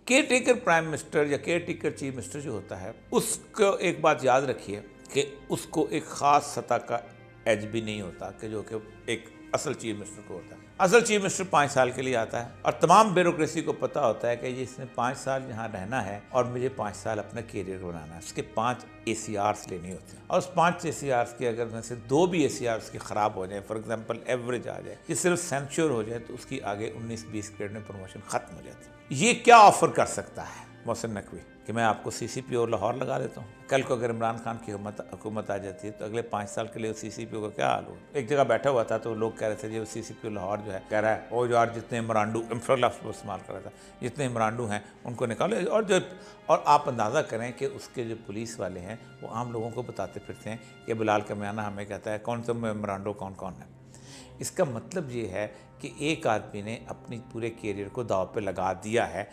Care taker prime minister या care taker chief minister जो होता है, उसको एक बात याद रखिए कि उसको एक ख़ास सतह का एज भी नहीं होता कि जो कि एक असल चीफ मिनिस्टर को होता है। असल चीफ मिनिस्टर 5 साल के लिए आता है और तमाम ब्यूरोक्रेसी को पता होता है कि ये इसने 5 साल यहाँ रहना है और मुझे 5 साल अपना कैरियर बनाना है। उसके 5 ACRs लेने होते हैं और उस 5 ACRs के अगर में से 2 भी ACRs के ख़राब हो जाए, फॉर एग्जांपल एवरेज आ जाए, ये सिर्फ सेंश्योर हो जाए, तो उसकी आगे 19-20 ग्रेड में प्रमोशन ख़त्म हो जाती है। ये क्या ऑफर कर सकता है मोहसिन नकवी कि मैं आपको CCPO लाहौर लगा देता हूँ। कल को अगर इमरान खान की हुकूमत आ जाती है तो अगले 5 साल के लिए उस CCPO का क्या हाल हो। एक जगह बैठा हुआ था तो लोग कह रहे थे जी वो CCPO लाहौर जो है कह रहा है वो यार जितने इमरानडू लफ्ज़ इस्तेमाल कर रहा था, जितने इमरानडू हैं उनको निकालो। और आप अंदाज़ा करें कि उसके जो पुलिस वाले हैं वो आम लोगों को बताते फिरते हैं कि बिलाल कमियाना हमें कहता है कौन सा इमरानडू कौन कौन है। इसका मतलब ये है कि एक आदमी ने अपनी पूरे कैरियर को दांव पे लगा दिया है।